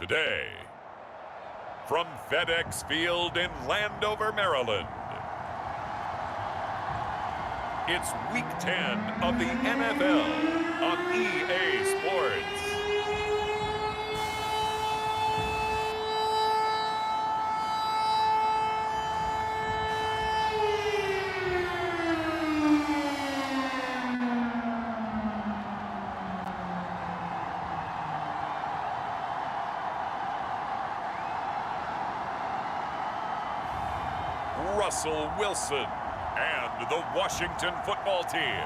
Today, from FedEx Field in Landover, Maryland, it's Week 10 of the NFL on EA Sports. Russell Wilson and the Washington football team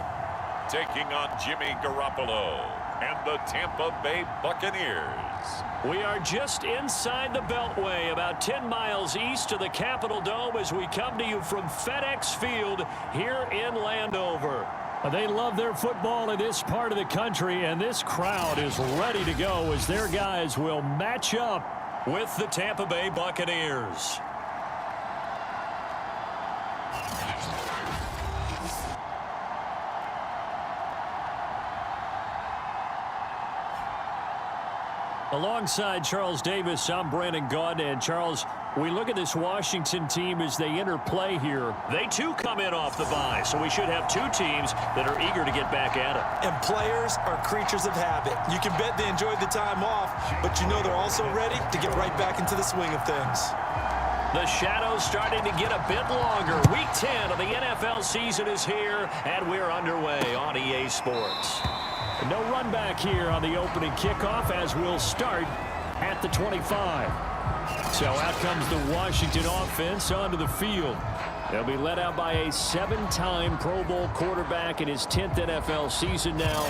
taking on Jimmy Garoppolo and the Tampa Bay Buccaneers. We are just inside the Beltway, about 10 miles east of the Capitol Dome as we come to you from FedEx Field here in Landover. They love their football in this part of the country, and this crowd is ready to go as their guys will match up with the Tampa Bay Buccaneers. Alongside Charles Davis, I'm Brandon Gaudin. And Charles, we look at this Washington team as they interplay here. They too come in off the bye, so we should have two teams that are eager to get back at it. And players are creatures of habit. You can bet they enjoyed the time off, but you know they're also ready to get right back into the swing of things. The shadow's starting to get a bit longer. Week 10 of the NFL season is here, and we're underway on EA Sports. No run back here on the opening kickoff as we'll start at the 25. So out comes the Washington offense onto the field. They'll be led out by a 7-time Pro Bowl quarterback in his 10th NFL season now.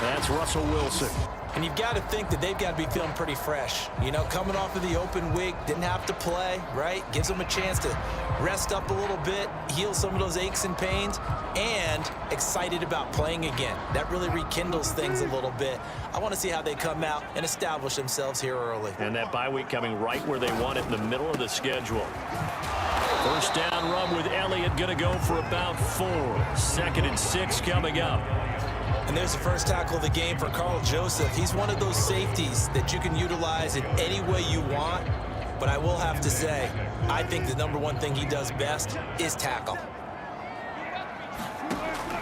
That's Russell Wilson. And you've got to think that they've got to be feeling pretty fresh. You know, coming off of the open week, didn't have to play, right? Gives them a chance to rest up a little bit, heal some of those aches and pains, and excited about playing again. That really rekindles things a little bit. I want to see how they come out and establish themselves here early. And that bye week coming right where they want it in the middle of the schedule. First down run with Elliott, going to go for about 4. 2nd and 6 coming up. And there's the first tackle of the game for Carl Joseph. He's one of those safeties that you can utilize in any way you want. But I will have to say, I think the number one thing he does best is tackle.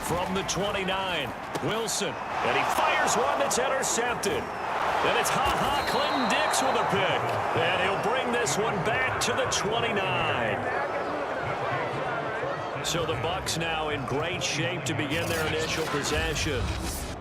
From the 29, Wilson. And he fires one that's intercepted. And it's Ha-Ha Clinton Dix with a pick. And he'll bring this one back to the 29. So the Bucs now in great shape to begin their initial possession.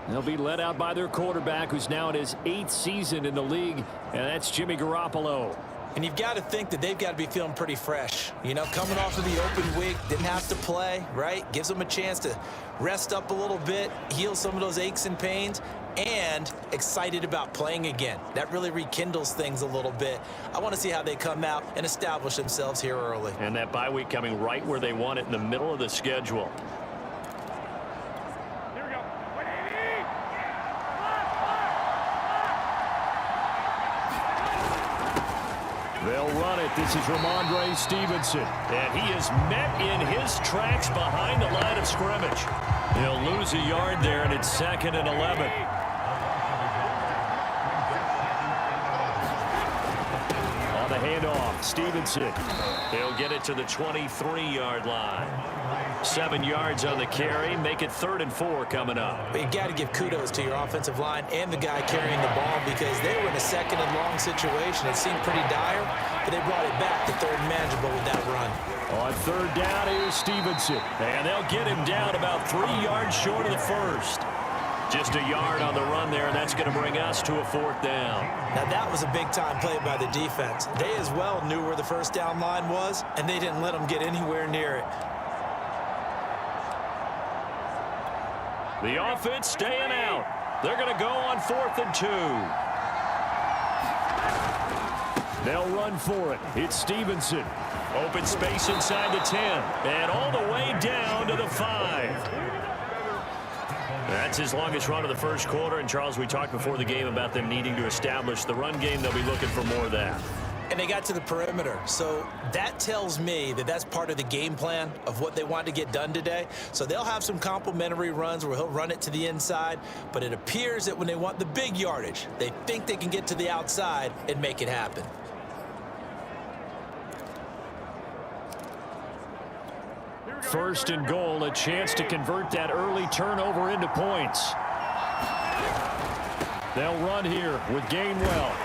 They'll be led out by their quarterback, who's now in his 8th season in the league, and that's Jimmy Garoppolo. And you've got to think that they've got to be feeling pretty fresh. You know, coming off of the open week, didn't have to play, right? Gives them a chance to rest up a little bit, heal some of those aches and pains, and excited about playing again. That really rekindles things a little bit. I want to see how they come out and establish themselves here early. And that bye week coming right where they want it in the middle of the schedule. They'll run it. This is Ramondre Stevenson. And he is met in his tracks behind the line of scrimmage. He'll lose a yard there, and it's 2nd and 11. On the handoff, Stevenson. He'll get it to the 23-yard line. 7 yards on the carry. Make it 3rd and 4 coming up. But you got to give kudos to your offensive line and the guy carrying the ball because they were in a 2nd and long situation. It seemed pretty dire, but they brought it back to 3rd and manageable with that run. On 3rd down, here's Stevenson. And they'll get him down about 3 yards short of the first. Just a yard on the run there, and that's going to bring us to a 4th down. Now, that was a big-time play by the defense. They as well knew where the first down line was, and they didn't let them get anywhere near it. The offense staying out. They're going to go on 4th and 2. They'll run for it. It's Stevenson. Open space inside the 10. And all the way down to the 5. That's his longest run of the first quarter. And, Charles, we talked before the game about them needing to establish the run game. They'll be looking for more of that. And And they got to the perimeter. So that tells me that that's part of the game plan of what they want to get done today. So they'll have some complementary runs where he'll run it to the inside. But it appears that when they want the big yardage, they think they can get to the outside and make it happen. First and goal, a chance to convert that early turnover into points. They'll run here with Gainwell.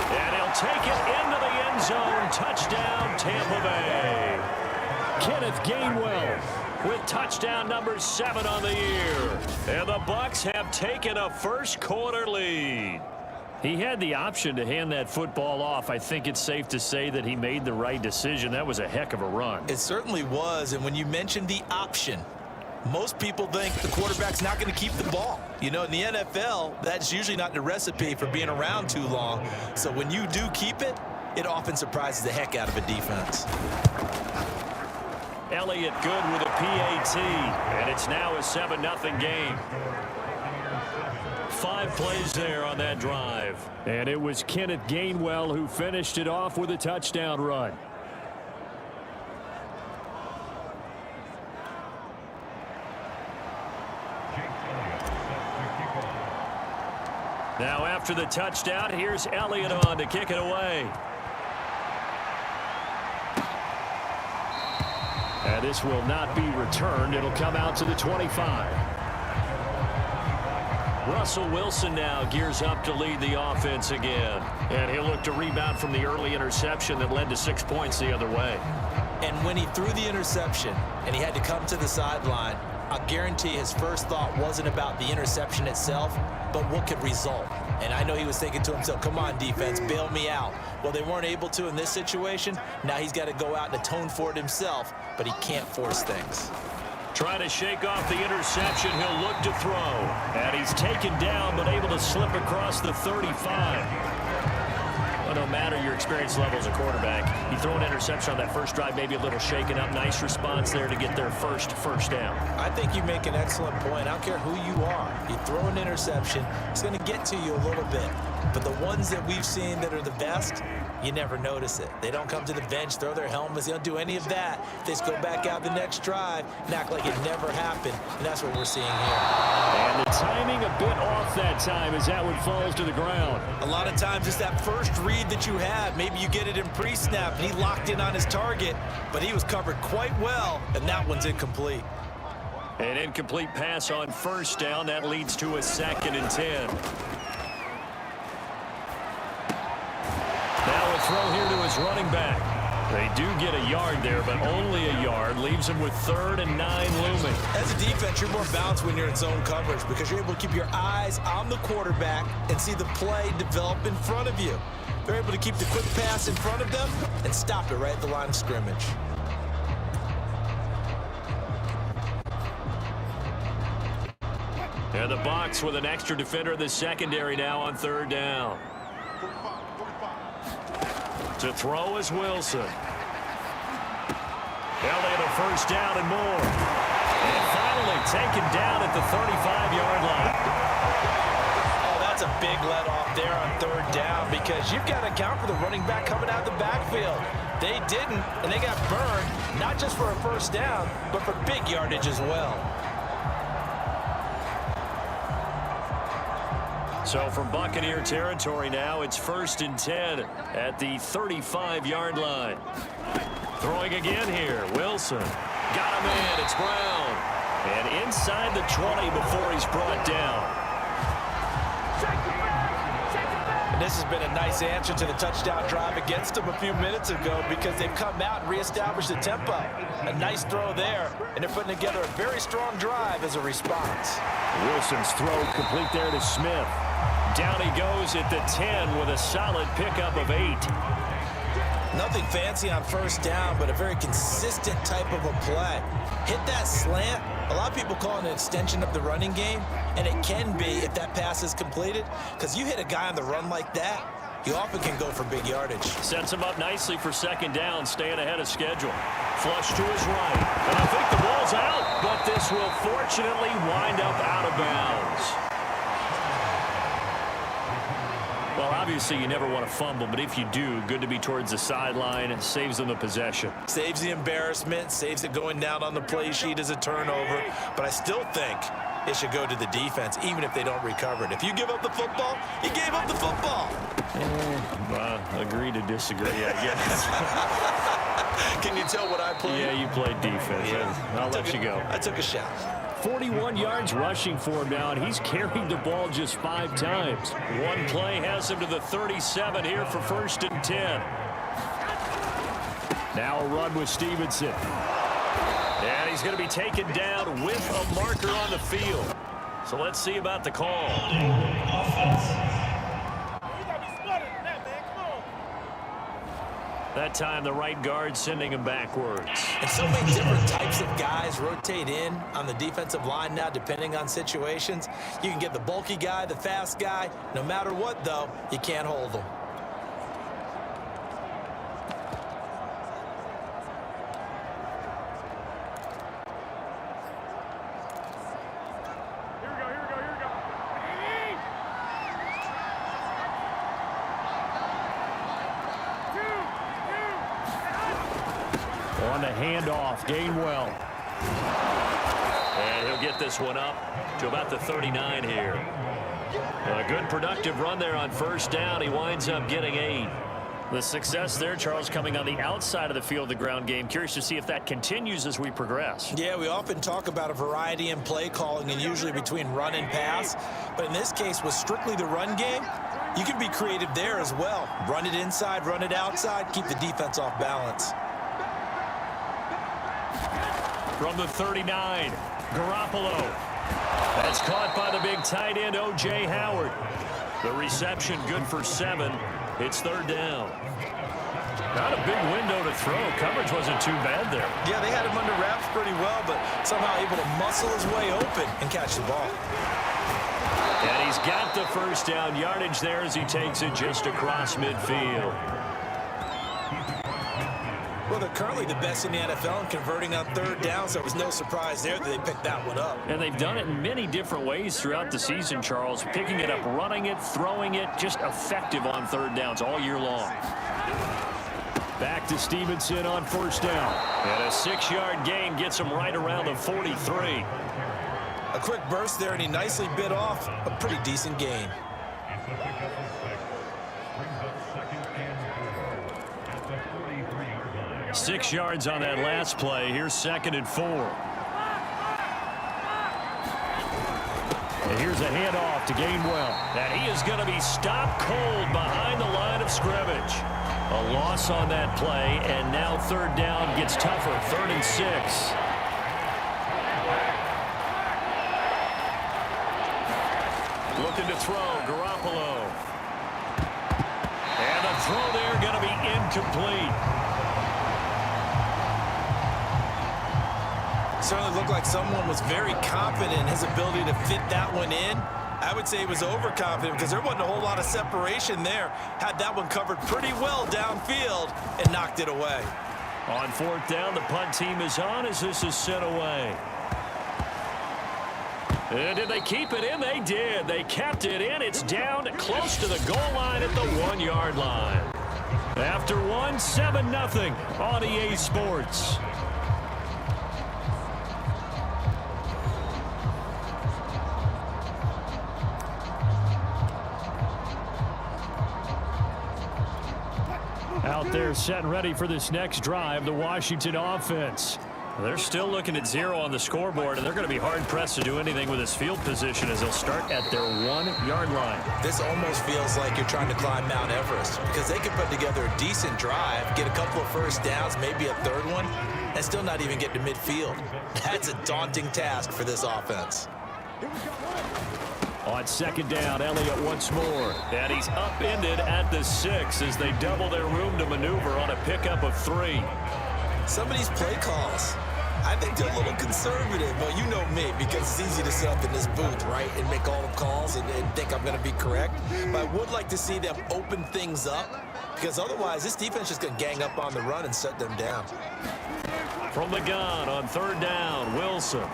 And he'll take it into the end zone. Touchdown, Tampa Bay. Kenneth Gainwell with touchdown number 7 on the year. And the Bucs have taken a first quarter lead. He had the option to hand that football off. I think it's safe to say that he made the right decision. That was a heck of a run. It certainly was. And when you mentioned the option, most people think the quarterback's not going to keep the ball. You know, in the NFL, that's usually not the recipe for being around too long. So when you do keep it, it often surprises the heck out of a defense. Elliott good with a PAT, and it's now a 7-0 game. 5 plays there on that drive. And it was Kenneth Gainwell who finished it off with a touchdown run. Now after the touchdown, here's Elliott on to kick it away. And this will not be returned. It'll come out to the 25. Russell Wilson now gears up to lead the offense again. And he'll look to rebound from the early interception that led to 6 points the other way. And when he threw the interception and he had to come to the sideline, I guarantee his first thought wasn't about the interception itself, but what could result. And I know he was thinking to himself, come on, defense, bail me out. Well, they weren't able to in this situation. Now he's got to go out and atone for it himself, but he can't force things. Trying to shake off the interception, he'll look to throw. And he's taken down, but able to slip across the 35. Well, no matter your experience level as a quarterback, you throw an interception on that first drive, maybe a little shaken up. Nice response there to get their first down. I think you make an excellent point. I don't care who you are. You throw an interception, it's going to get to you a little bit. But the ones that we've seen that are the best, you never notice it. They don't come to the bench, throw their helmets. They don't do any of that. They just go back out the next drive and act like it never happened. And that's what we're seeing here. And the timing a bit off that time as that one falls to the ground. A lot of times it's that first read that you have. Maybe you get it in pre-snap and he locked in on his target, but he was covered quite well, and that one's incomplete. An incomplete pass on first down. That leads to a 2nd and 10. Now a throw here to his running back. They do get a yard there, but only a yard. Leaves him with 3rd and 9 looming. As a defense, you're more balanced when you're in zone coverage because you're able to keep your eyes on the quarterback and see the play develop in front of you. They're able to keep the quick pass in front of them and stop it right at the line of scrimmage. And the Bucs with an extra defender in the secondary now on 3rd down. To throw is Wilson. Elliott a first down and more. And finally taken down at the 35-yard line. Oh, that's a big let off there on 3rd down because you've got to account for the running back coming out of the backfield. They didn't, and they got burned, not just for a first down, but for big yardage as well. So from Buccaneer territory now, it's 1st and 10 at the 35-yard line. Throwing again here, Wilson. Got him in, it's Brown. And inside the 20 before he's brought down. And this has been a nice answer to the touchdown drive against them a few minutes ago because they've come out and reestablished the tempo. A nice throw there, and they're putting together a very strong drive as a response. Wilson's throw complete there to Smith. Down he goes at the 10 with a solid pickup of 8. Nothing fancy on first down, but a very consistent type of a play. Hit that slant. A lot of people call it an extension of the running game, and it can be if that pass is completed, because you hit a guy on the run like that, you often can go for big yardage. Sets him up nicely for 2nd down, staying ahead of schedule. Flush to his right, and I think the ball's out, but this will fortunately wind up out of bounds. Well, obviously, you never want to fumble, but if you do, good to be towards the sideline. It saves them the possession. Saves the embarrassment, saves it going down on the play sheet as a turnover. But I still think it should go to the defense, even if they don't recover it. If you give up the football, you gave up the football. Agree to disagree, I guess. Can you tell what I played? Yeah, you played defense. Yeah. I'll let you go. I took a shot. 41 yards rushing for him now, and he's carried the ball just 5 times. One play has him to the 37 here for 1st and 10. Now a run with Stevenson. And he's going to be taken down with a marker on the field. So let's see about the call. That time, the right guard sending him backwards. And so many different types of guys rotate in on the defensive line now, depending on situations. You can get the bulky guy, the fast guy. No matter what, though, you can't hold them. On the handoff, Gainwell. And he'll get this one up to about the 39 here. A good productive run there on 1st down. He winds up getting 8. The success there, Charles, coming on the outside of the field, the ground game. Curious to see if that continues as we progress. Yeah, we often talk about a variety in play calling and usually between run and pass. But in this case, with strictly the run game, you can be creative there as well. Run it inside, run it outside, keep the defense off balance. From the 39, Garoppolo. That's caught by the big tight end, O.J. Howard. The reception good for 7. It's 3rd down. Not a big window to throw. Coverage wasn't too bad there. Yeah, they had him under wraps pretty well, but somehow able to muscle his way open and catch the ball. And he's got the 1st down yardage there as he takes it just across midfield. Well, they're currently the best in the NFL in converting on 3rd down, so it was no surprise there that they picked that one up. And they've done it in many different ways throughout the season, Charles. Picking it up, running it, throwing it, just effective on 3rd downs all year long. Back to Stevenson on 1st down. And a 6-yard gain gets him right around the 43. A quick burst there, and he nicely bit off a pretty decent gain. 6 yards on that last play. Here's 2nd and 4. And here's a handoff to Gainwell. And he is going to be stopped cold behind the line of scrimmage. A loss on that play, and now 3rd down gets tougher. 3rd and 6. Looking to throw, Garoppolo. And the throw there going to be incomplete. Certainly looked like someone was very confident in his ability to fit that one in. I would say he was overconfident because there wasn't a whole lot of separation there. Had that one covered pretty well downfield and knocked it away. On 4th down, the punt team is on as this is sent away. And did they keep it in? They did. They kept it in. It's down close to the goal line at the 1-yard line. After 1, 7-0 on EA Sports. Out there set and ready for this next drive, the Washington offense. They're still looking at 0 on the scoreboard, and they're going to be hard-pressed to do anything with this field position as they'll start at their 1-yard line. This almost feels like you're trying to climb Mount Everest because they could put together a decent drive, get a couple of 1st downs, maybe a 3rd one, and still not even get to midfield. That's a daunting task for this offense. On 2nd down, Elliott once more. And he's upended at the 6 as they double their room to maneuver on a pickup of 3. Some of these play calls, I think they're a little conservative. Well, you know me, because it's easy to sit up in this booth, right, and make all the calls and think I'm going to be correct. But I would like to see them open things up, because otherwise this defense is going to gang up on the run and shut them down. From the gun on 3rd down, Wilson.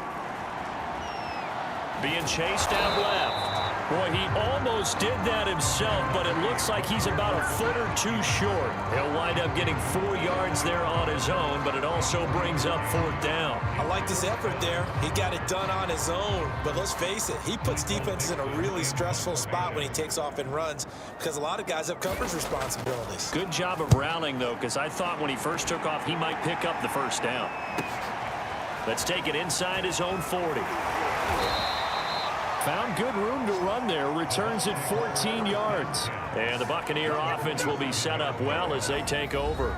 Being chased out left. Boy, he almost did that himself, but it looks like he's about a foot or two short. He'll wind up getting 4 yards there on his own, but it also brings up 4th down. I like this effort there. He got it done on his own, but let's face it, he puts defenses in a really stressful spot when he takes off and runs because a lot of guys have coverage responsibilities. Good job of rallying, though, because I thought when he first took off, he might pick up the 1st down. Let's take it inside his own 40. Found good room to run there. Returns it 14 yards. And the Buccaneer offense will be set up well as they take over.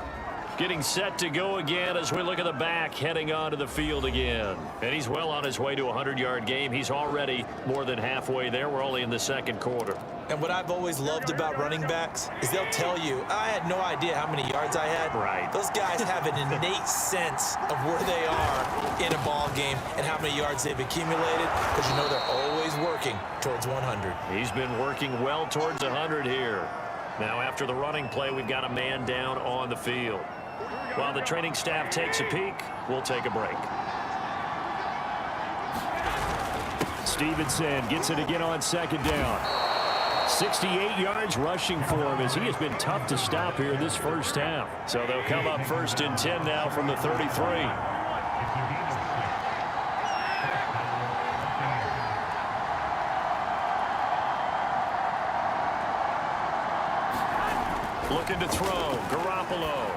Getting set to go again as we look at the back heading onto the field again. And he's well on his way to a 100-yard game. He's already more than halfway there. We're only in the 2nd quarter. And what I've always loved about running backs is they'll tell you, I had no idea how many yards I had. Right. Those guys have an innate sense of where they are in a ball game and how many yards they've accumulated because you know they're always working towards 100. He's been working well towards 100 here. Now after the running play, we've got a man down on the field. While the training staff takes a peek, we'll take a break. Stevenson gets it again on 2nd down. 68 yards rushing for him as he has been tough to stop here this first half. So they'll come up 1st and 10 now from the 33. Looking to throw, Garoppolo.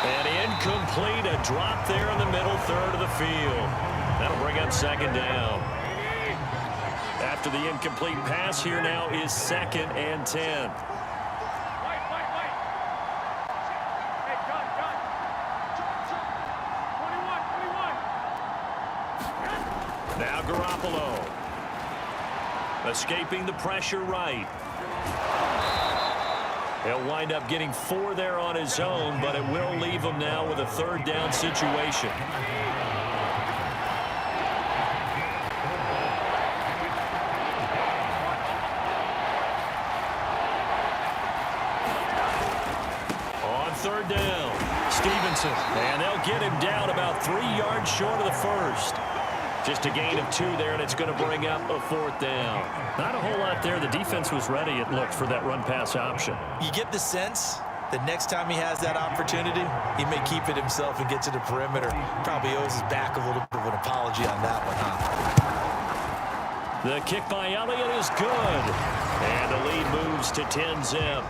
And incomplete, a drop there in the middle third of the field. That'll bring up 2nd down. After the incomplete pass, here now is 2nd and 10. Now Garoppolo. Escaping the pressure right. He'll wind up getting 4 there on his own, but it will leave him now with a 3rd down situation. On 3rd down, Stevenson. And they'll get him down about 3 yards short of the 1st. Just a gain of 2 there, and it's going to bring up a 4th down. Not a whole lot there. The defense was ready, it looked, for that run-pass option. You get the sense that next time he has that opportunity, he may keep it himself and get to the perimeter. Probably owes his back a little bit of an apology on that one, huh? The kick by Elliott is good. And the lead moves to 10-zip.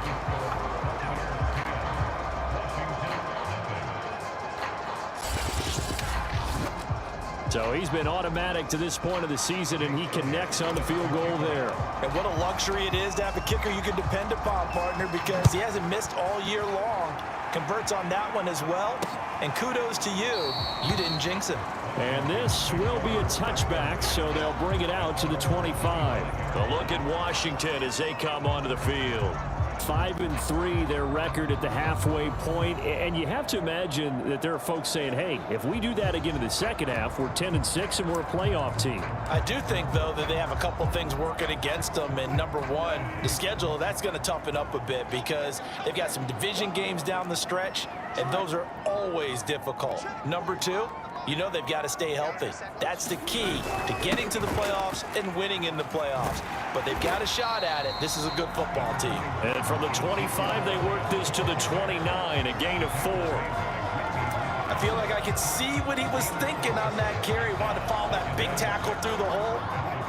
So he's been automatic to this point of the season, and he connects on the field goal there. And what a luxury it is to have a kicker you can depend upon, partner, because he hasn't missed all year long. Converts on that one as well. And kudos to you. You didn't jinx him. And this will be a touchback, so they'll bring it out to the 25. A look at Washington as they come onto the field. 5-3 their record at the halfway point, and you have to imagine that there are folks saying, hey, if we do that again in the second half, we're 10-6 and we're a playoff team. I do think, though, that they have a couple things working against them, and number one, the schedule, that's going to toughen up a bit because they've got some division games down the stretch, and those are always difficult. Number two, you know they've got to stay healthy. That's the key to getting to the playoffs and winning in the playoffs. But they've got a shot at it. This is a good football team. And from the 25, they work this to the 29, a gain of 4. I feel like I could see what he was thinking on that carry. Wanted to follow that big tackle through the hole.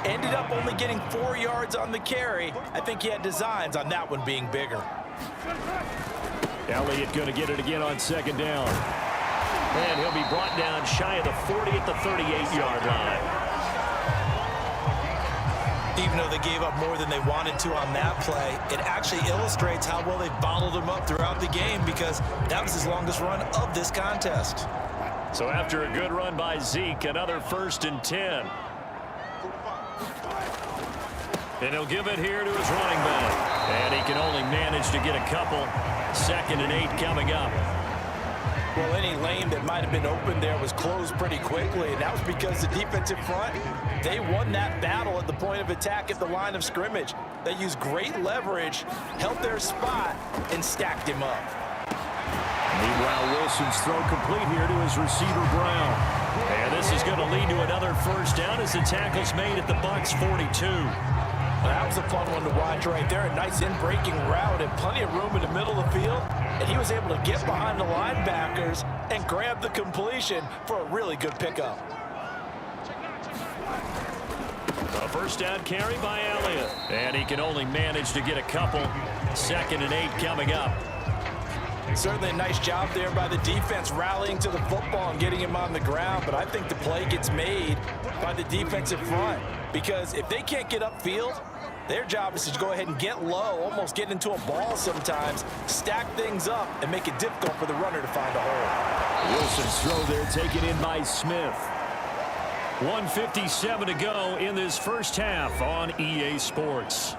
Ended up only getting 4 yards on the carry. I think he had designs on that one being bigger. Elliott going to get it again on second down. And he'll be brought down shy of the 40 at the 38-yard line. Even though they gave up more than they wanted to on that play, it actually illustrates how well they bottled him up throughout the game because that was his longest run of this contest. So after a good run by Zeke, another 1st and 10. And he'll give it here to his running back. And he can only manage to get a couple. 2nd and 8 coming up. Well, any lane that might have been open there was closed pretty quickly, and that was because the defensive front, they won that battle at the point of attack at the line of scrimmage. They used great leverage, held their spot, and stacked him up. Meanwhile, Wilson's throw complete here to his receiver, Brown. And this is going to lead to another 1st down as the tackle's made at the Bucs' 42. That was a fun one to watch right there. A nice in-breaking route and plenty of room in the middle of the field. And he was able to get behind the linebackers and grab the completion for a really good pickup. A first down carry by Elliott. And he can only manage to get a couple. 2nd and 8 coming up. Certainly a nice job there by the defense rallying to the football and getting him on the ground. But I think the play gets made by the defensive front. Because if they can't get upfield, their job is to go ahead and get low, almost get into a ball sometimes, stack things up, and make it difficult for the runner to find a hole. Wilson's throw there taken in by Smith. 1:57 to go in this first half on EA Sports.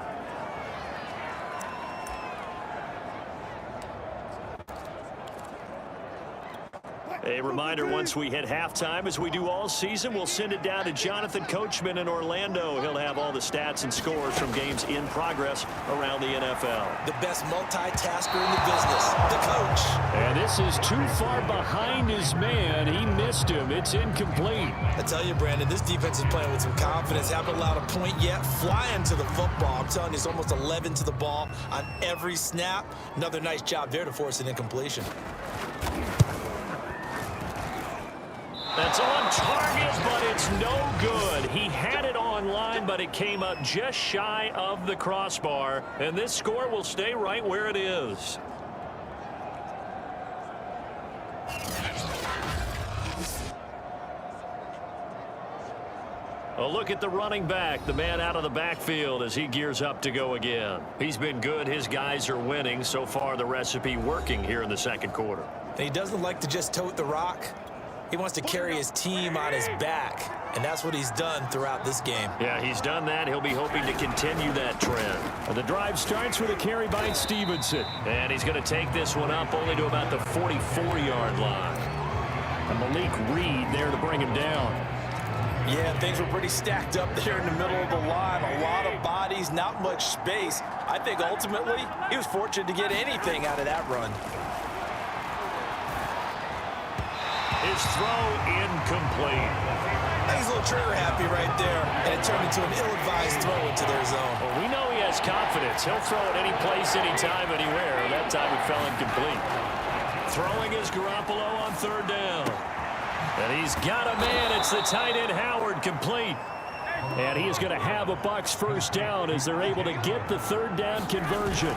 A reminder, once we hit halftime, as we do all season, we'll send it down to Jonathan Coachman in Orlando. He'll have all the stats and scores from games in progress around the NFL. The best multitasker in the business, the coach. And this is too far behind his man. He missed him. It's incomplete. I tell you, Brandon, this defense is playing with some confidence. Haven't allowed a point yet. Flying to the football. I'm telling you, it's almost 11 to the ball on every snap. Another nice job there to force an incompletion. That's on target, but it's no good. He had it on line, but it came up just shy of the crossbar. And this score will stay right where it is. A look at the running back, the man out of the backfield as he gears up to go again. He's been good. His guys are winning. So far, the recipe working here in the second quarter. And he doesn't like to just tote the rock. He wants to carry his team on his back, and that's what he's done throughout this game. Yeah, he's done that. He'll be hoping to continue that trend. The drive starts with a carry by Stevenson. And he's going to take this one up only to about the 44-yard line. And Malik Reed there to bring him down. Yeah, things were pretty stacked up there in the middle of the line. A lot of bodies, not much space. I think ultimately he was fortunate to get anything out of that run. His throw incomplete. He's a little trigger happy right there, and it turned into an ill-advised throw into their zone. Well, we know he has confidence. He'll throw it any place, anytime, anywhere. That time it fell incomplete. Throwing is Garoppolo on 3rd down. And he's got a man. It's the tight end Howard, complete. And he is going to have a Bucs first down as they're able to get the 3rd down conversion.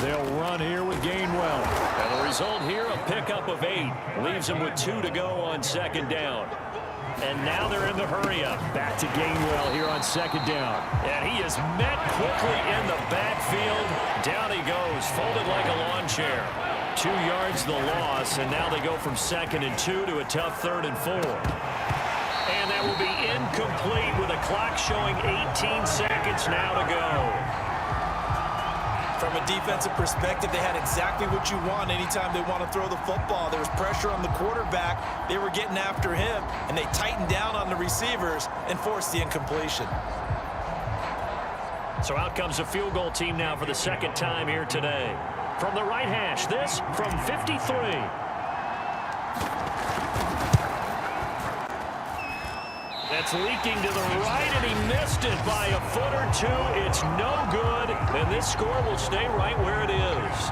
They'll run here with Gainwell. And the result here, a pickup of 8. Leaves them with 2 to go on 2nd down. And now they're in the hurry-up. Back to Gainwell here on 2nd down. And he is met quickly in the backfield. Down he goes, folded like a lawn chair. 2 yards the loss, and now they go from 2nd and 2 to a tough 3rd and 4. And that will be incomplete with a clock showing 18 seconds now to go. From a defensive perspective, they had exactly what you want anytime they want to throw the football. There was pressure on the quarterback. They were getting after him, and they tightened down on the receivers and forced the incompletion. So out comes a field goal team now for the 2nd time here today. From the right hash, this from 53. That's leaking to the right, and he missed it by a foot or 2. It's no good, and this score will stay right where it is.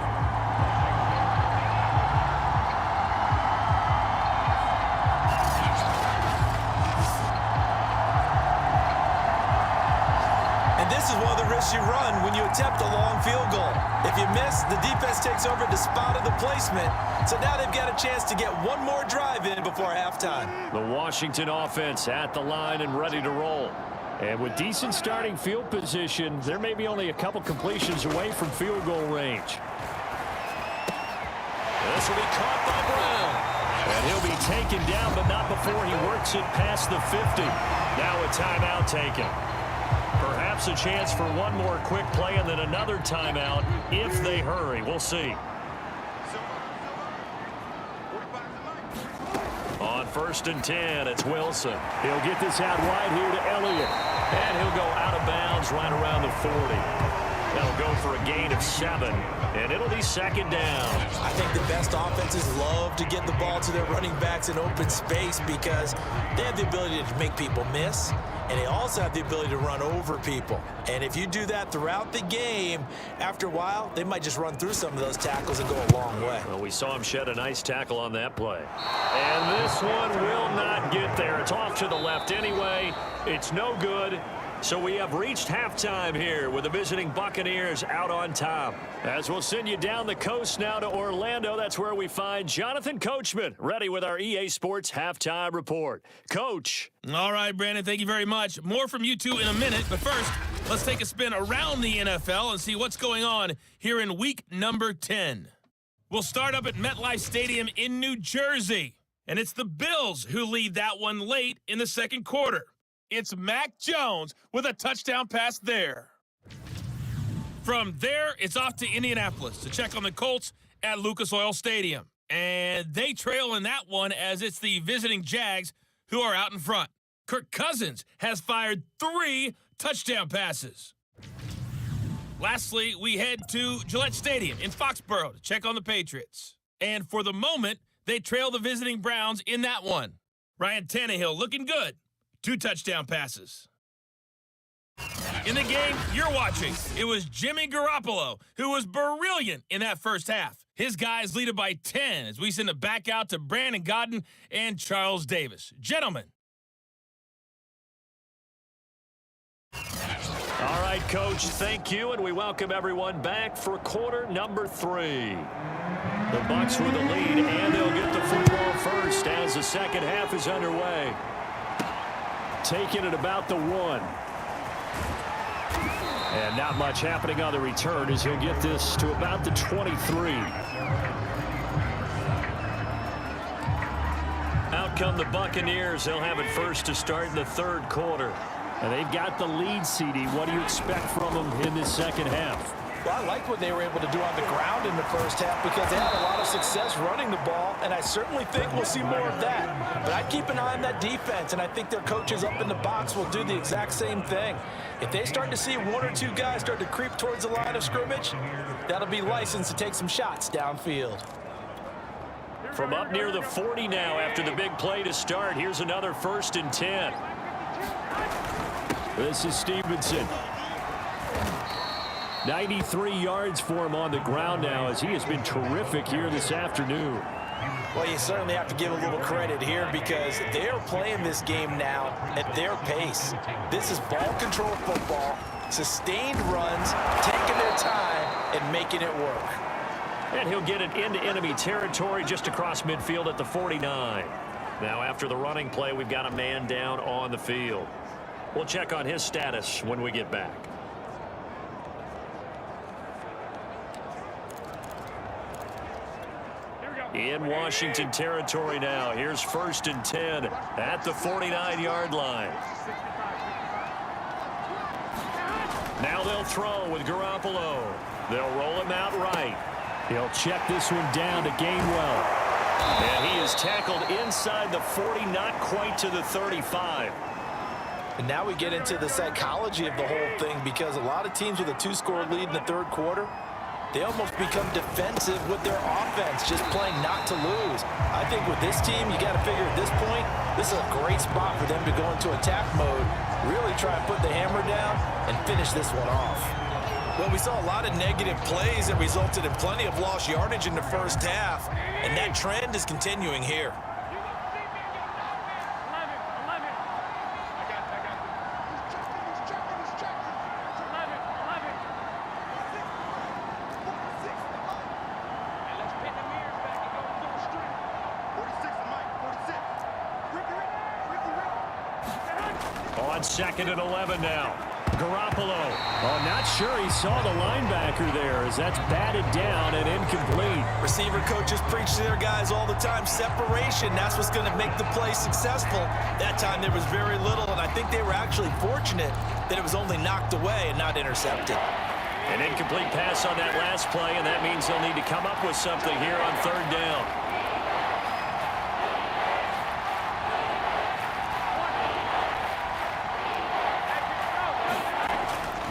And this is one of the risks you run when you attempt a long field goal. If you miss, the defense takes over the spot of the placement. So now they've got a chance to get one more drive in before halftime. The Washington offense at the line and ready to roll. And with decent starting field position, there may be only a couple completions away from field goal range. This will be caught by Brown. And he'll be taken down, but not before he works it past the 50. Now a timeout taken. Perhaps a chance for one more quick play and then another timeout if they hurry. We'll see. On 1st and 10, it's Wilson. He'll get this out wide here to Elliott. And he'll go out of bounds right around the 40. They'll go for a gain of 7, and it'll be second down. I think the best offenses love to get the ball to their running backs in open space because they have the ability to make people miss, and they also have the ability to run over people. And if you do that throughout the game, after a while, they might just run through some of those tackles and go a long way. Well, we saw him shed a nice tackle on that play. And this one will not get there. It's off to the left anyway. It's no good. So we have reached halftime here with the visiting Buccaneers out on top. As we'll send you down the coast now to Orlando, that's where we find Jonathan Coachman ready with our EA Sports Halftime Report. Coach. All right, Brandon, thank you very much. More from you two in a minute, but first, let's take a spin around the NFL and see what's going on here in week number 10. We'll start up at MetLife Stadium in New Jersey, and it's the Bills who lead that one late in the second quarter. It's Mac Jones with a touchdown pass there. From there, it's off to Indianapolis to check on the Colts at Lucas Oil Stadium. And they trail in that one as it's the visiting Jags who are out in front. Kirk Cousins has fired 3 touchdown passes. Lastly, we head to Gillette Stadium in Foxborough to check on the Patriots. And for the moment, they trail the visiting Browns in that one. Ryan Tannehill looking good. 2 touchdown passes. In the game you're watching, it was Jimmy Garoppolo who was brilliant in that first half. His guys lead it by 10 as we send it back out to Brandon Godden and Charles Davis. Gentlemen. All right, Coach, thank you, and we welcome everyone back for quarter number 3. The Bucs with the lead, and they'll get the football first as the second half is underway. Taking it about the 1. And not much happening on the return as he'll get this to about the 23. Out come the Buccaneers. They'll have it first to start in the third quarter. And they've got the lead, CD. What do you expect from them in this second half? Well, I like what they were able to do on the ground in the first half because they had a lot of success running the ball, and I certainly think we'll see more of that. But I'd keep an eye on that defense, and I think their coaches up in the box will do the exact same thing. If they start to see 1 or 2 guys start to creep towards the line of scrimmage, that'll be licensed to take some shots downfield. From up near the 40 now after the big play to start, here's another 1st and 10. This is Stevenson. 93 yards for him on the ground now as he has been terrific here this afternoon. Well, you certainly have to give a little credit here because they're playing this game now at their pace. This is ball control football, sustained runs, taking their time, and making it work. And he'll get it into enemy territory just across midfield at the 49. Now after the running play, we've got a man down on the field. We'll check on his status when we get back. In Washington territory now. Here's 1st and 10 at the 49-yard line. Now they'll throw with Garoppolo. They'll roll him out right. He'll check this one down to Gainwell. And he is tackled inside the 40, not quite to the 35. And now we get into the psychology of the whole thing because a lot of teams with a 2-score lead in the third quarter, they almost become defensive with their offense, just playing not to lose. I think with this team, you got to figure at this point, this is a great spot for them to go into attack mode, really try and put the hammer down and finish this one off. Well, we saw a lot of negative plays that resulted in plenty of lost yardage in the first half, and that trend is continuing here. On 2nd and 11 now. Garoppolo. Oh, not sure he saw the linebacker there as that's batted down and incomplete. Receiver coaches preach to their guys all the time. Separation, that's what's going to make the play successful. That time there was very little, and I think they were actually fortunate that it was only knocked away and not intercepted. An incomplete pass on that last play, and that means they'll need to come up with something here on 3rd down.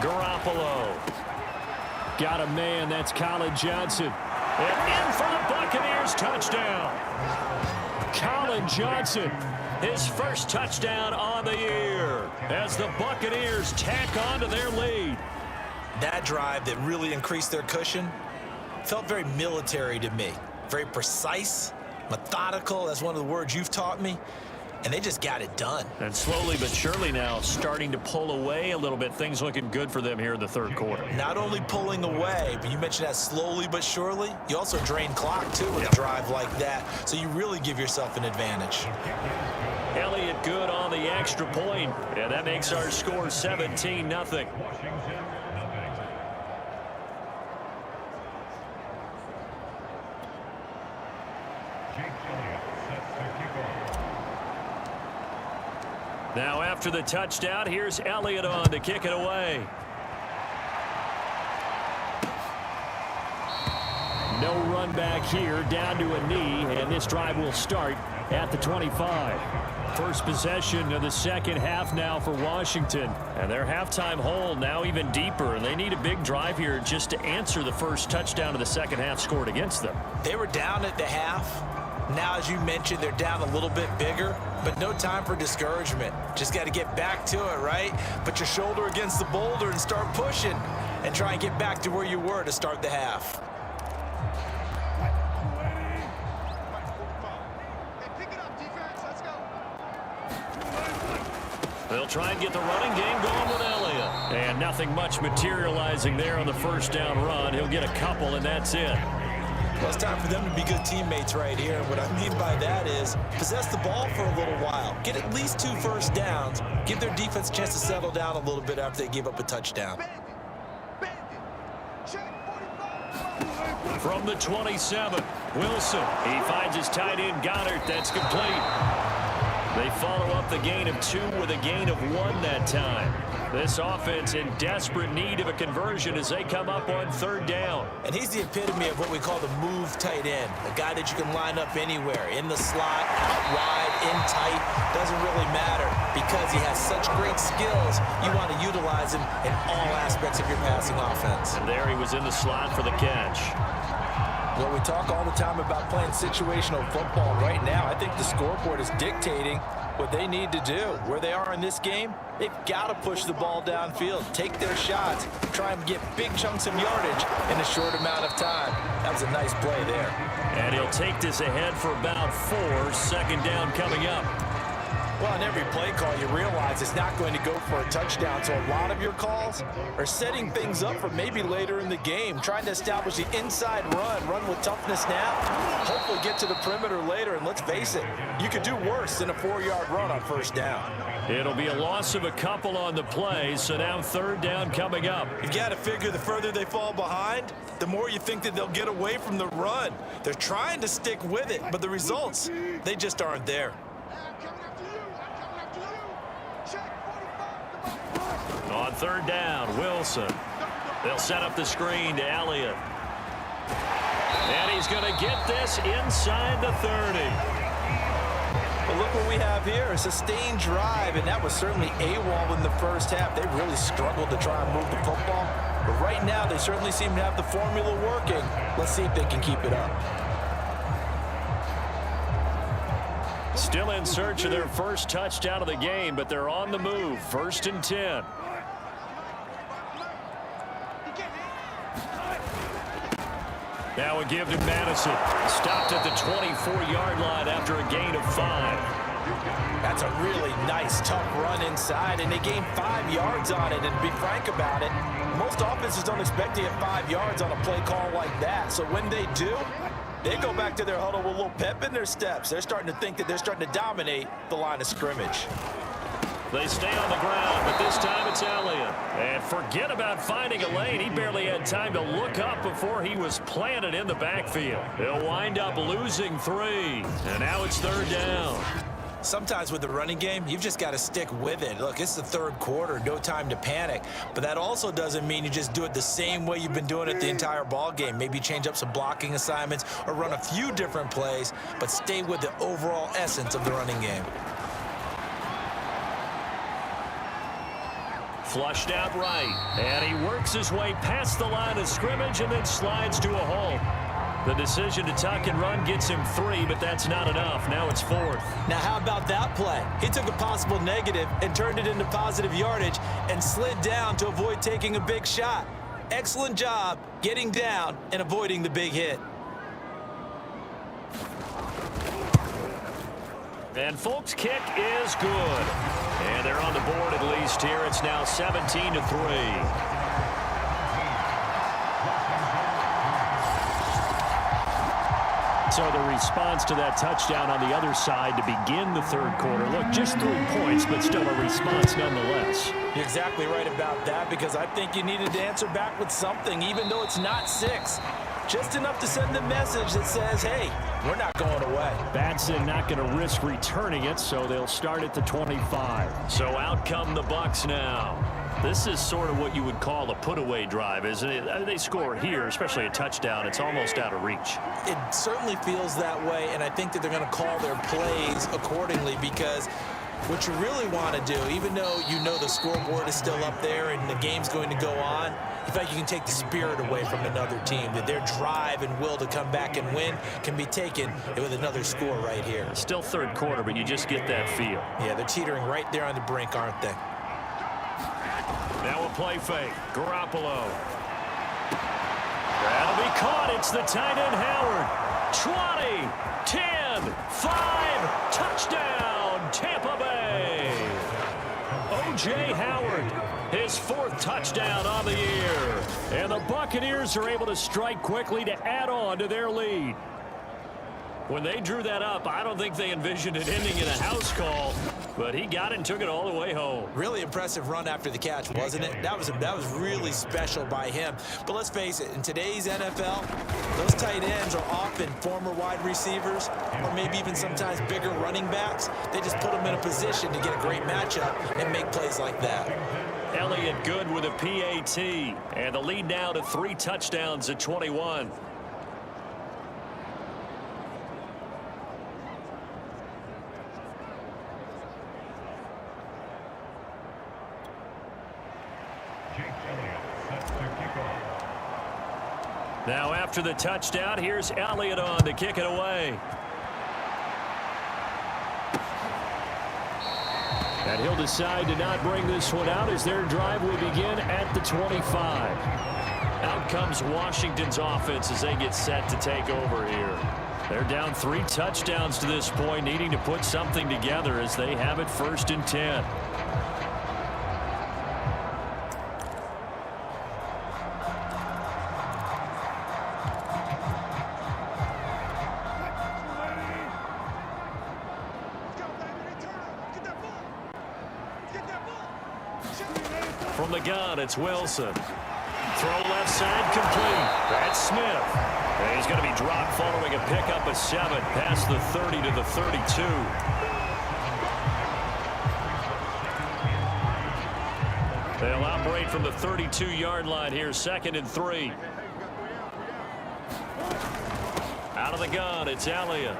Garoppolo. Got a man, that's Colin Johnson. And in for the Buccaneers, touchdown. Colin Johnson, his first touchdown on the year as the Buccaneers tack on to their lead. That drive that really increased their cushion felt very military to me. Very precise, methodical. That's one of the words you've taught me. And they just got it done. And slowly but surely now starting to pull away a little bit. Things looking good for them here in the third quarter. Not only pulling away, but you mentioned that slowly but surely. You also drain clock, too, with a drive like that. So you really give yourself an advantage. Elliott good on the extra point. And that makes our score 17-0. Now after the touchdown, here's Elliott on to kick it away. No run back here, down to a knee, and this drive will start at the 25. First possession of the second half now for Washington. And their halftime hole now even deeper, and they need a big drive here just to answer the first touchdown of the second half scored against them. They were down at the half. Now, as you mentioned, they're down a little bit bigger, but no time for discouragement. Just got to get back to it, right? Put your shoulder against the boulder and start pushing and try and get back to where you were to start the half. They'll try and get the running game going with Elliott. And nothing much materializing there on the first down run. He'll get a couple, and that's it. Well, it's time for them to be good teammates right here. And what I mean by that is possess the ball for a little while. Get at least 2 first downs. Give their defense a chance to settle down a little bit after they give up a touchdown. From the 27, Wilson. He finds his tight end, Goddard. That's complete. They follow up the gain of 2 with a gain of 1 that time. This offense in desperate need of a conversion as they come up on third down. And he's the epitome of what we call the move tight end. A guy that you can line up anywhere. In the slot, out wide, in tight. Doesn't really matter because he has such great skills. You want to utilize him in all aspects of your passing offense. And there he was in the slot for the catch. Well, we talk all the time about playing situational football. Right now, I think the scoreboard is dictating what they need to do. Where they are in this game, they've got to push the ball downfield, take their shots, try and get big chunks of yardage in a short amount of time. That was a nice play there. And he'll take this ahead for about 4. Second down coming up. Well, in every play call, you realize it's not going to go for a touchdown. So a lot of your calls are setting things up for maybe later in the game, trying to establish the inside run with toughness now, hopefully get to the perimeter later. And let's face it, you could do worse than a 4-yard run on first down. It'll be a loss of a couple on the play, so now third down coming up. You've got to figure the further they fall behind, the more you think that they'll get away from the run. They're trying to stick with it, but the results, they just aren't there. On third down, Wilson. They'll set up the screen to Elliott. And he's going to get this inside the 30. But look what we have here, a sustained drive, and that was certainly AWOL in the first half. They really struggled to try and move the football. But right now, they certainly seem to have the formula working. Let's see if they can keep it up. Still in search of their first touchdown of the game, but they're on the move. 1st and 10. Now a give to Madison. Stopped at the 24-yard line after a gain of 5. That's a really nice, tough run inside, and they gained 5 yards on it. And to be frank about it, most offenses don't expect to get 5 yards on a play call like that. So when they do, they go back to their huddle with a little pep in their steps. They're starting to think that they're starting to dominate the line of scrimmage. They stay on the ground, but this time it's Elliott. And forget about finding a lane. He barely had time to look up before he was planted in the backfield. They'll wind up losing 3. And now it's third down. Sometimes with the running game, you've just got to stick with it. Look, it's the third quarter, no time to panic. But that also doesn't mean you just do it the same way you've been doing it the entire ball game. Maybe change up some blocking assignments or run a few different plays, but stay with the overall essence of the running game. Flushed out right. And he works his way past the line of scrimmage and then slides to a halt. The decision to tuck and run gets him 3, but that's not enough. Now it's 4th. Now how about that play? He took a possible negative and turned it into positive yardage and slid down to avoid taking a big shot. Excellent job getting down and avoiding the big hit. And folks, kick is good. And they're on the board at least here. It's now 17-3. So the response to that touchdown on the other side to begin the third quarter. Look, just 3 points, but still a response nonetheless. You're exactly right about that, because I think you needed to answer back with something, even though it's not 6. Just enough to send a message that says, hey, we're not going away. Batson not going to risk returning it, so they'll start at the 25. So out come the Bucs now. This is sort of what you would call a put-away drive, isn't it? They score here, especially a touchdown. It's almost out of reach. It certainly feels that way, and I think that they're going to call their plays accordingly, because what you really want to do, even though you know the scoreboard is still up there and the game's going to go on, in fact, you can take the spirit away from another team, that their drive and will to come back and win can be taken with another score right here. Still third quarter, but you just get that feel. Yeah, they're teetering right there on the brink, aren't they? Now a play fake. Garoppolo. That'll be caught. It's the tight end, Howard. 20, 10, 5, touchdown, Tampa Bay. O.J. Howard, his 4th touchdown on the year. And the Buccaneers are able to strike quickly to add on to their lead. When they drew that up, I don't think they envisioned it ending in a house call, but he got it and took it all the way home. Really impressive run after the catch, wasn't it? That was really special by him. But let's face it, in today's NFL, those tight ends are often former wide receivers or maybe even sometimes bigger running backs. They just put them in a position to get a great matchup and make plays like that. Elliott good with a PAT, and the lead now to 3 touchdowns at 21. Now after the touchdown, here's Elliott on to kick it away. And he'll decide to not bring this one out as their drive will begin at the 25. Out comes Washington's offense as they get set to take over here. They're down 3 touchdowns to this point, needing to put something together as they have it 1st and 10. From the gun, it's Wilson. Throw left side complete. That's Smith. And he's going to be dropped following a pickup of 7 past the 30 to the 32. They'll operate from the 32-yard line here, 2nd and 3. Out of the gun, it's Elliott.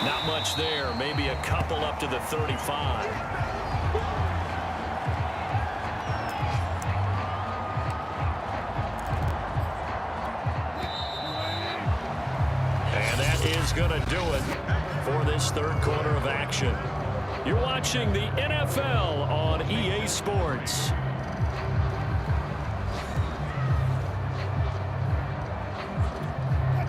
Not much there, maybe a couple up to the 35. Is going to do it for this third quarter of action. You're watching the NFL on EA Sports.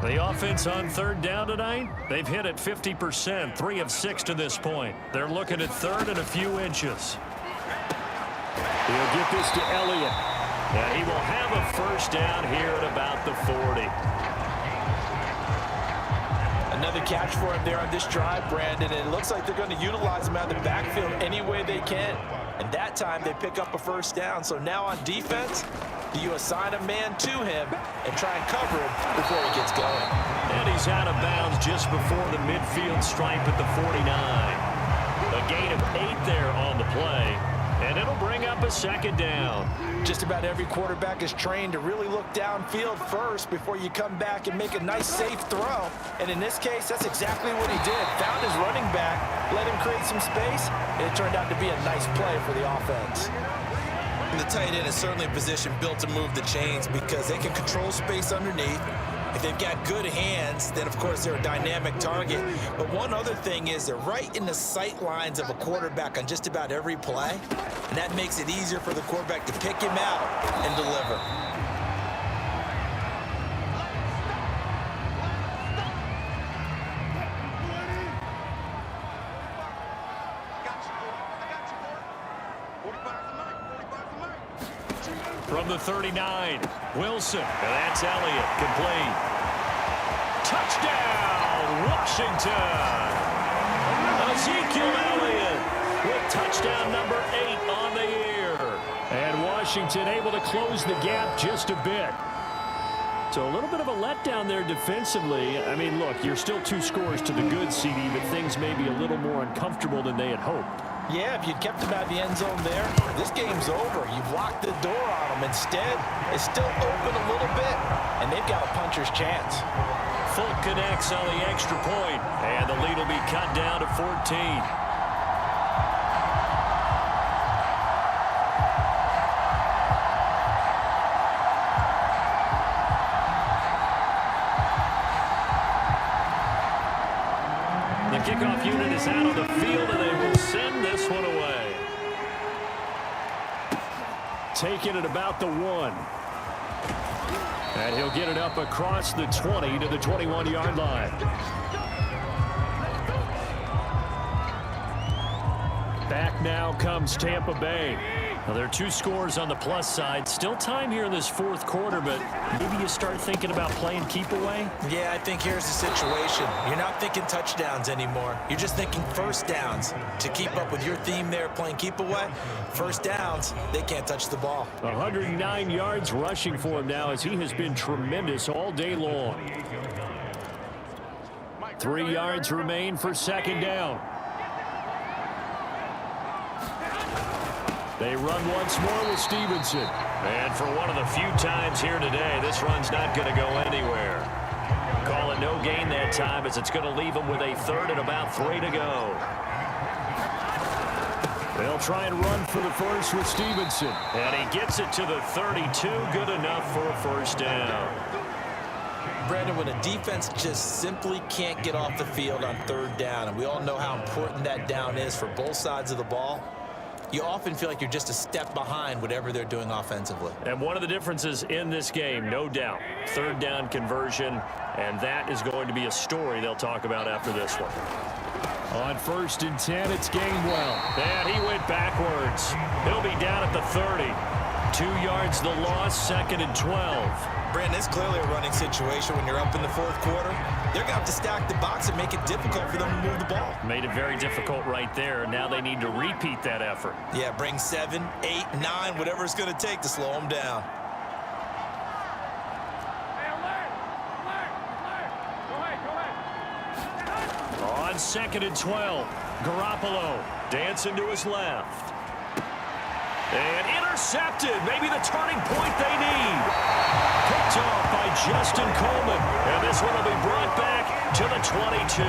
The offense on 3rd down tonight, they've hit it 50%, 3 of 6 to this point. They're looking at 3rd and a few inches. He'll get this to Elliott. And he will have a 1st down here at about the 40. Another catch for him there on this drive, Brandon, and it looks like they're going to utilize him out of the backfield any way they can. And that time they pick up a 1st down. So now on defense, do you assign a man to him and try and cover him before he gets going? And he's out of bounds just before the midfield stripe at the 49. A gain of 8 there on the play, and it'll bring up a 2nd down. Just about every quarterback is trained to really look downfield first before you come back and make a nice, safe throw. And in this case, that's exactly what he did. Found his running back, let him create some space, and it turned out to be a nice play for the offense. And the tight end is certainly a position built to move the chains because they can control space underneath. If they've got good hands, then of course they're a dynamic target. But one other thing is they're right in the sight lines of a quarterback on just about every play. And that makes it easier for the quarterback to pick him out and deliver. From the 39, Wilson, and that's Elliott, complete. Touchdown, Washington! Ezekiel Elliott with touchdown number 8 on the year. And Washington able to close the gap just a bit. So a little bit of a letdown there defensively. I mean, look, you're still 2 scores to the good, CD, but things may be a little more uncomfortable than they had hoped. Yeah, if you'd kept him out of the end zone there, this game's over. You've locked the door on him. Instead, it's still open a little bit, and they've got a puncher's chance. Fulk connects on the extra point, and the lead will be cut down to 14. The kickoff unit is out on the field, and they will send this one away. Taking it about the 1. And he'll get it up across the 20 to the 21-yard line. Back now comes Tampa Bay. Now, there are 2 scores on the plus side. Still time here in this 4th quarter, but maybe you start thinking about playing keep away? Yeah, I think here's the situation. You're not thinking touchdowns anymore. You're just thinking first downs. To keep up with your theme there, playing keep away, first downs, they can't touch the ball. 109 yards rushing for him now as he has been tremendous all day long. 3 yards remain for second down. They run once more with Stevenson. And for one of the few times here today, this run's not going to go anywhere. Call it no gain that time as it's going to leave them with a 3rd and about 3 to go. They'll try and run for the first with Stevenson. And he gets it to the 32. Good enough for a first down. Brandon, when a defense just simply can't get off the field on 3rd down, and we all know how important that down is for both sides of the ball, you often feel like you're just a step behind whatever they're doing offensively. And one of the differences in this game, no doubt, 3rd down conversion, and that is going to be a story they'll talk about after this one. On 1st and 10, it's Gainwell. And he went backwards. He'll be down at the 30. 2 yards the loss, 2nd and 12. Brandon, it's clearly a running situation when you're up in the 4th quarter. They're going to have to stack the box and make it difficult for them to move the ball. Made it very difficult right there. Now they need to repeat that effort. Yeah, bring 7, 8, 9, whatever it's going to take to slow them down. On 2nd and 12, Garoppolo dancing to his left. And intercepted, maybe the turning point they need. Picked off by Justin Coleman. And this one will be brought back to the 22.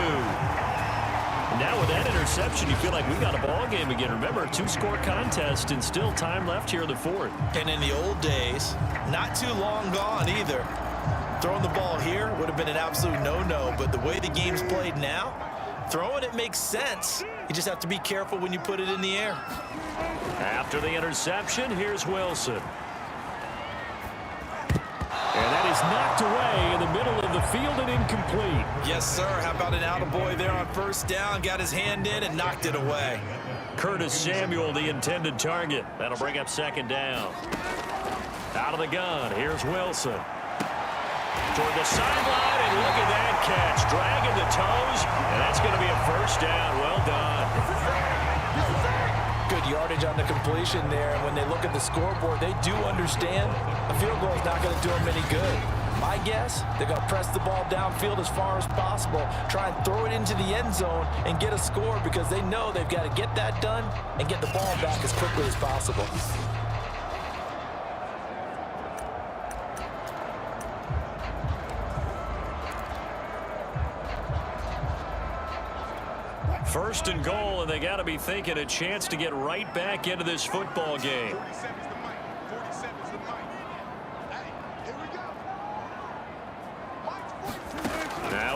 Now with that interception, you feel like we got a ball game again. Remember, a 2-score contest and still time left here in the 4th. And in the old days, not too long gone either. Throwing the ball here would have been an absolute no-no, but the way the game's played now, throwing it makes sense. You just have to be careful when you put it in the air. After the interception, here's Wilson. And that is knocked away in the middle of the field and incomplete. Yes, sir. How about an attaboy there on 1st down? Got his hand in and knocked it away. Curtis Samuel, the intended target. That'll bring up 2nd down. Out of the gun, here's Wilson. Toward the sideline, and look at that catch. Dragging the toes, and that's going to be a first down. Well done. Good yardage on the completion there. And when they look at the scoreboard, they do understand a field goal is not going to do them any good. My guess, they're going to press the ball downfield as far as possible, try and throw it into the end zone and get a score because they know they've got to get that done and get the ball back as quickly as possible. First and goal, and they got to be thinking a chance to get right back into this football game.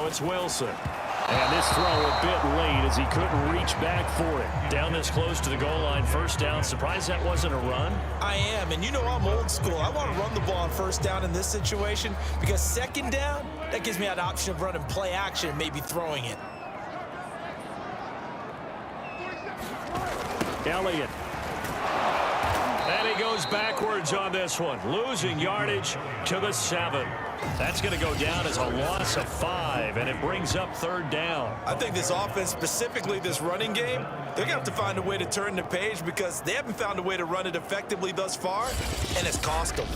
it's Wilson. And this throw a bit late as he couldn't reach back for it. Down this close to the goal line, first down. Surprised that wasn't a run? I am, and you know I'm old school. I want to run the ball on first down in this situation because second down, that gives me an option of running play action and maybe throwing it. Elliott. And he goes backwards on this one, losing yardage to the 7. That's going to go down as a loss of 5, and it brings up third down. I think this offense, specifically this running game, they're going to have to find a way to turn the page because they haven't found a way to run it effectively thus far, and it's cost them.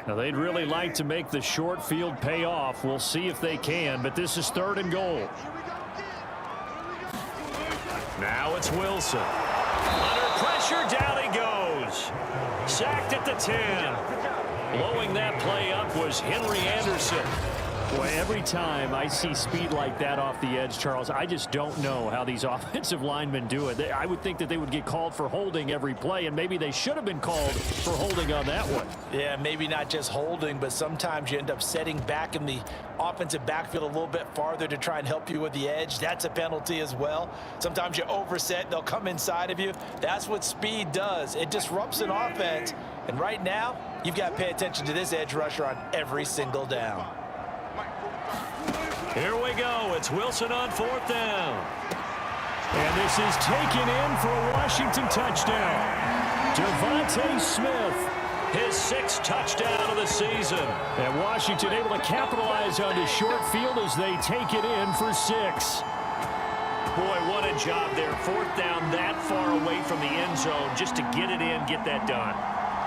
Now, they'd really like to make the short field pay off. We'll see if they can, but this is 3rd and goal. Now it's Wilson. Under pressure, down he goes. Sacked at the 10. Blowing that play up was Henry Anderson. Boy, every time I see speed like that off the edge, Charles, I just don't know how these offensive linemen do it. I would think that they would get called for holding every play, and maybe they should have been called for holding on that one. Yeah, maybe not just holding, but sometimes you end up setting back in the offensive backfield a little bit farther to try and help you with the edge. That's a penalty as well. Sometimes you overset, they'll come inside of you. That's what speed does. It disrupts an offense, and right now, you've got to pay attention to this edge rusher on every single down. Here we go. It's Wilson on 4th down. And this is taken in for a Washington touchdown. Devontae Smith, his 6th touchdown of the season. And Washington able to capitalize on the short field as they take it in for 6. Boy, what a job there. 4th down that far away from the end zone just to get it in, get that done.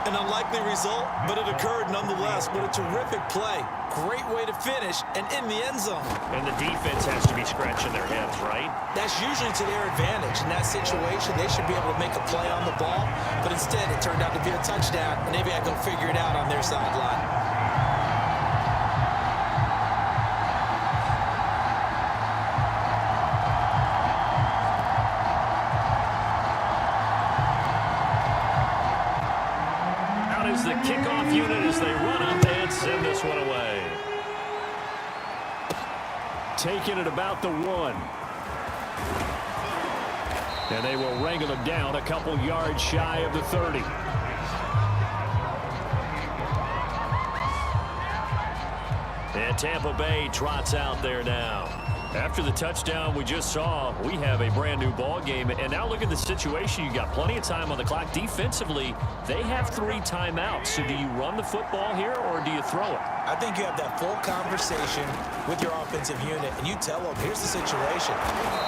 An unlikely result, but it occurred nonetheless. But a terrific play. Great way to finish and in the end zone. And the defense has to be scratching their heads, right? That's usually to their advantage. In that situation, they should be able to make a play on the ball. But instead, it turned out to be a touchdown. And maybe I go figure it out on their sideline. The kickoff unit as they run up and send this one away. Taking it about the 1. And they will wrangle him down a couple yards shy of the 30. And Tampa Bay trots out there now. After the touchdown we just saw, we have a brand new ball game. And now look at the situation. You got plenty of time on the clock. Defensively, they have 3 timeouts. So do you run the football here or do you throw it? I think you have that full conversation with your offensive unit, and you tell them, here's the situation.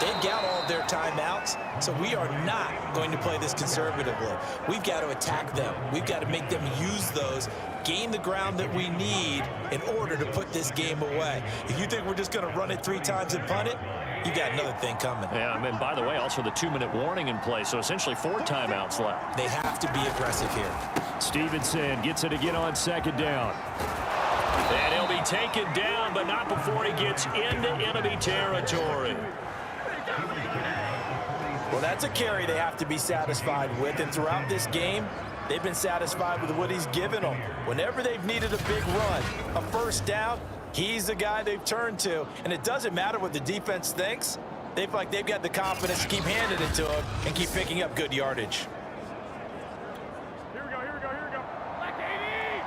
They've got all of their timeouts, so we are not going to play this conservatively. We've got to attack them. We've got to make them use those, gain the ground that we need in order to put this game away. If you think we're just going to run it 3 times and punt it, you got another thing coming. Yeah, I mean, by the way, also the 2-minute warning in play, so essentially 4 timeouts left. They have to be aggressive here. Stevenson gets it again on 2nd down. And he'll be taken down, but not before he gets into enemy territory. Well, that's a carry they have to be satisfied with, and throughout this game, they've been satisfied with what he's given them. Whenever they've needed a big run, a first down, he's the guy they've turned to. And it doesn't matter what the defense thinks. They feel like they've got the confidence to keep handing it to him and keep picking up good yardage. Here we go. Black 80!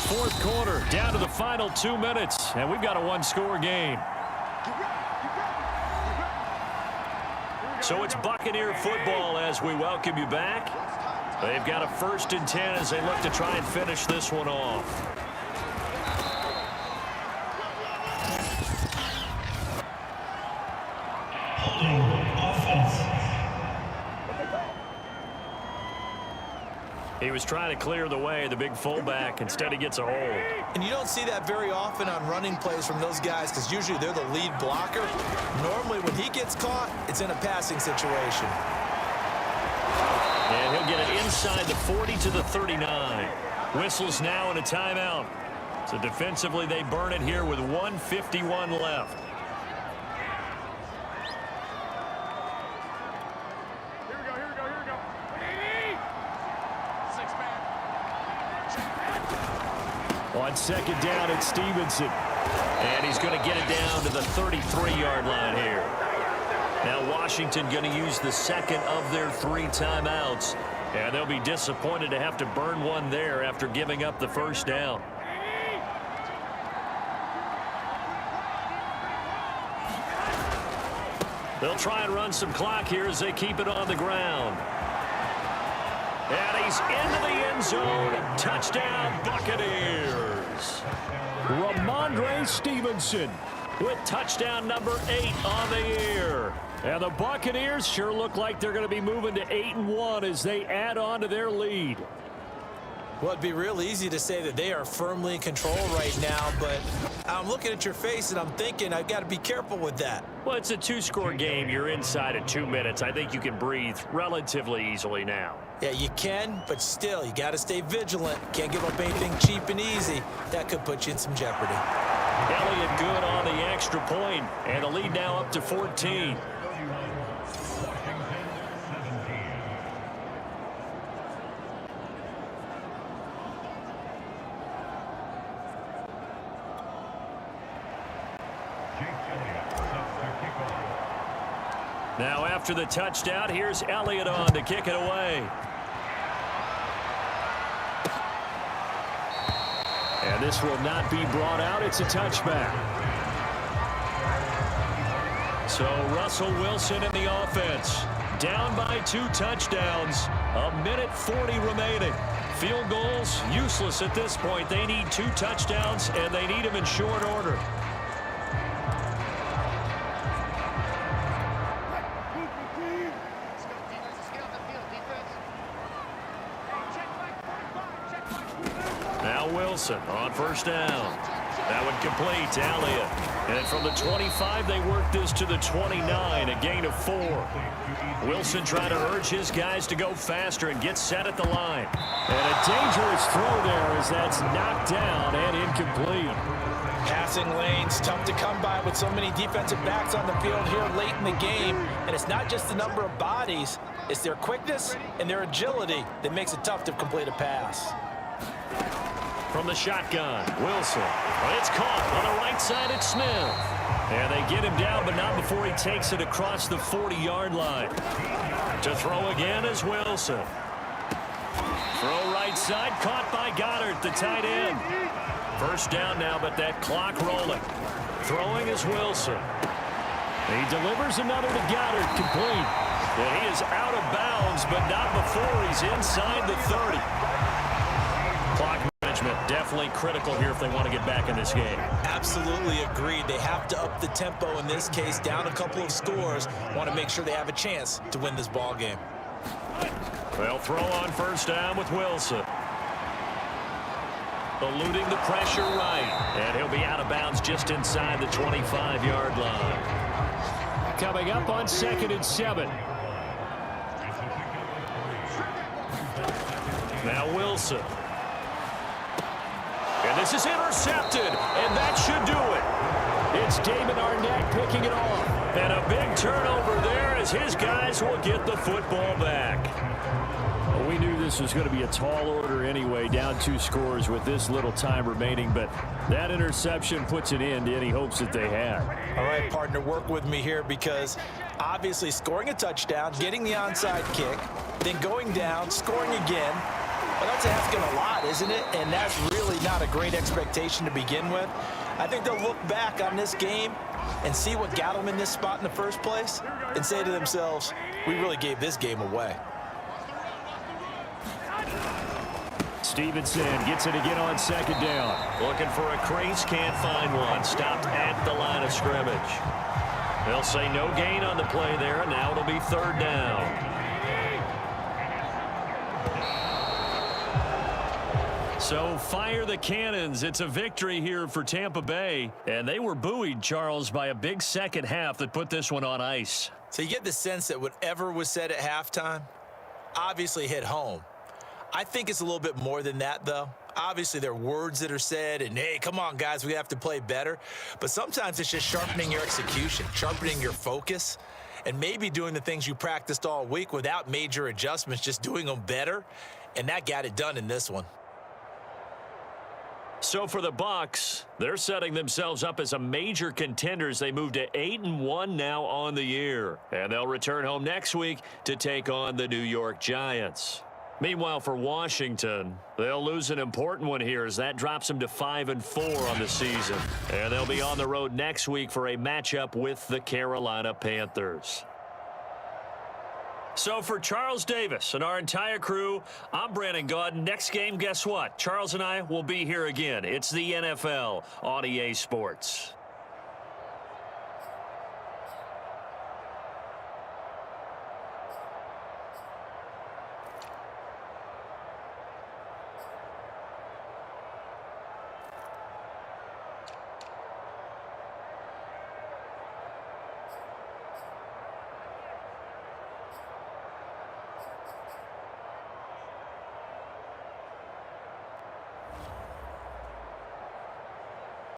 Fourth quarter, down to the final 2 minutes, and we've got a 1-score game. So it's Buccaneer football as we welcome you back. They've got a 1st and 10 as they look to try and finish this one off. He was trying to clear the way, the big fullback. Instead, he gets a hold. And you don't see that very often on running plays from those guys because usually they're the lead blocker. Normally, when he gets caught, it's in a passing situation. And he'll get it inside the 40 to the 39. Whistles now in a timeout. So defensively, they burn it here with 1:51 left. On second down, it's Stevenson. And he's going to get it down to the 33-yard line here. Now Washington going to use the second of their 3 timeouts. And they'll be disappointed to have to burn one there after giving up the first down. They'll try and run some clock here as they keep it on the ground. And he's into the end zone. Touchdown, Buccaneers. Ramondre Stevenson with touchdown number 8 on the year. And the Buccaneers sure look like they're going to be moving to 8-1 as they add on to their lead. Well, it'd be real easy to say that they are firmly in control right now, but I'm looking at your face and I'm thinking I've got to be careful with that. Well, it's a 2-score game. You're inside of 2 minutes. I think you can breathe relatively easily now. Yeah, you can, but still, you got to stay vigilant. Can't give up anything cheap and easy. That could put you in some jeopardy. Elliott good on the extra point, and the lead now up to 14. Now after the touchdown, here's Elliott on to kick it away. And this will not be brought out. It's a touchback. So Russell Wilson in the offense. Down by 2 touchdowns. 1:40 remaining. Field goals useless at this point. They need 2 touchdowns, and they need them in short order. Wilson on first down. That would complete to Elliott. And from the 25, they work this to the 29, a gain of 4. Wilson trying to urge his guys to go faster and get set at the line. And a dangerous throw there as that's knocked down and incomplete. Passing lanes, tough to come by with so many defensive backs on the field here late in the game. And it's not just the number of bodies, it's their quickness and their agility that makes it tough to complete a pass. From the shotgun, Wilson. It's caught on the right side at Smith. And they get him down, but not before he takes it across the 40-yard line. To throw again is Wilson. Throw right side, caught by Goddard, the tight end. First down now, but that clock rolling. Throwing is Wilson. He delivers another to Goddard, complete. And he is out of bounds, but not before he's inside the 30. Clock management definitely critical here if they want to get back in this game. Absolutely agreed. They have to up the tempo in this case, down a couple of scores. Want to make sure they have a chance to win this ball game. They'll throw on first down with Wilson. Eluding the pressure right. And he'll be out of bounds just inside the 25-yard line. Coming up on 2nd and 7. Now Wilson. And this is intercepted, and that should do it. It's Damon Arnett picking it off. And a big turnover there as his guys will get the football back. Well, we knew this was going to be a tall order anyway, down 2 scores with this little time remaining, but that interception puts an end to any hopes that they had. All right, partner, work with me here because obviously scoring a touchdown, getting the onside kick, then going down, scoring again, well, that's asking a lot, isn't it? And that's really not a great expectation to begin with. I think they'll look back on this game and see what got them in this spot in the first place and say to themselves, we really gave this game away. Stevenson gets it again on 2nd down. Looking for a crease, can't find one. Stopped at the line of scrimmage. They'll say no gain on the play there, and now it'll be 3rd down. So fire the cannons. It's a victory here for Tampa Bay. And they were buoyed, Charles, by a big second half that put this one on ice. So you get the sense that whatever was said at halftime obviously hit home. I think it's a little bit more than that, though. Obviously, there are words that are said, and, hey, come on, guys, we have to play better. But sometimes it's just sharpening your execution, sharpening your focus, and maybe doing the things you practiced all week without major adjustments, just doing them better. And that got it done in this one. So for the Bucs, they're setting themselves up as a major contender as they move to 8-1 now on the year. And they'll return home next week to take on the New York Giants. Meanwhile, for Washington, they'll lose an important one here as that drops them to 5-4 on the season. And they'll be on the road next week for a matchup with the Carolina Panthers. So for Charles Davis and our entire crew, I'm Brandon Gaudin. Next game, guess what? Charles and I will be here again. It's the NFL on EA Sports.